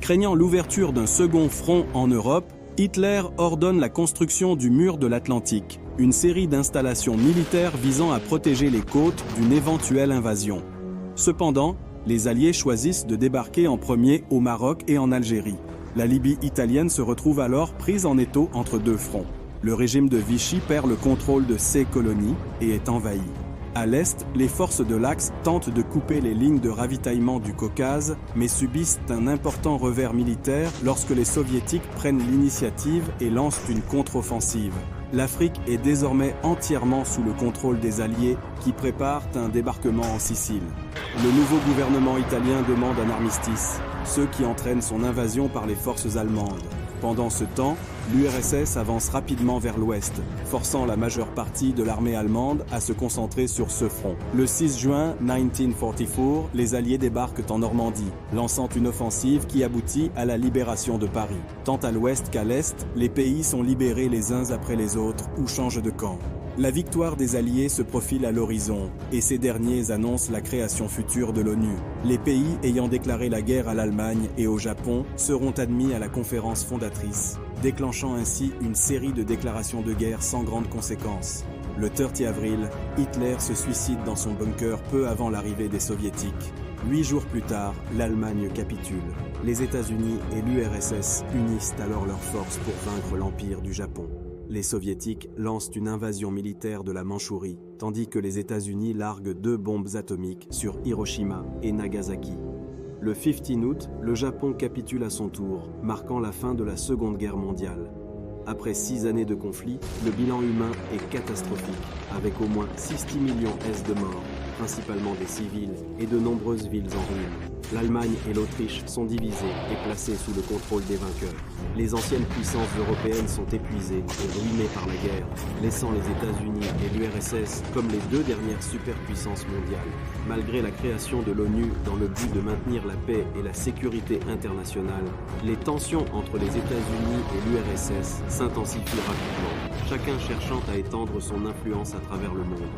Craignant l'ouverture d'un second front en Europe, Hitler ordonne la construction du mur de l'Atlantique, une série d'installations militaires visant à protéger les côtes d'une éventuelle invasion. Cependant, les Alliés choisissent de débarquer en premier au Maroc et en Algérie. La Libye italienne se retrouve alors prise en étau entre deux fronts. Le régime de Vichy perd le contrôle de ses colonies et est envahi. À l'est, les forces de l'Axe tentent de couper les lignes de ravitaillement du Caucase, mais subissent un important revers militaire lorsque les Soviétiques prennent l'initiative et lancent une contre-offensive. L'Afrique est désormais entièrement sous le contrôle des Alliés qui préparent un débarquement en Sicile. Le nouveau gouvernement italien demande un armistice, ce qui entraîne son invasion par les forces allemandes. Pendant ce temps, l'URSS avance rapidement vers l'ouest, forçant la majeure partie de l'armée allemande à se concentrer sur ce front. Le 6 juin 1944, les Alliés débarquent en Normandie, lançant une offensive qui aboutit à la libération de Paris. Tant à l'ouest qu'à l'est, les pays sont libérés les uns après les autres ou changent de camp. La victoire des Alliés se profile à l'horizon, et ces derniers annoncent la création future de l'ONU. Les pays ayant déclaré la guerre à l'Allemagne et au Japon seront admis à la conférence fondatrice, déclenchant ainsi une série de déclarations de guerre sans grandes conséquences. Le 30 avril, Hitler se suicide dans son bunker peu avant l'arrivée des Soviétiques. 8 jours plus tard, l'Allemagne capitule. Les États-Unis et l'URSS unissent alors leurs forces pour vaincre l'Empire du Japon. Les Soviétiques lancent une invasion militaire de la Mandchourie, tandis que les États-Unis larguent 2 bombes atomiques sur Hiroshima et Nagasaki. Le 15 août, le Japon capitule à son tour, marquant la fin de la Seconde Guerre mondiale. Après 6 années de conflit, le bilan humain est catastrophique, avec au moins 60 millions de morts, principalement des civils, et de nombreuses villes en ruine. L'Allemagne et l'Autriche sont divisées et placées sous le contrôle des vainqueurs. Les anciennes puissances européennes sont épuisées et ruinées par la guerre, laissant les États-Unis et l'URSS comme les 2 dernières superpuissances mondiales. Malgré la création de l'ONU dans le but de maintenir la paix et la sécurité internationale, les tensions entre les États-Unis et l'URSS s'intensifient rapidement, chacun cherchant à étendre son influence à travers le monde.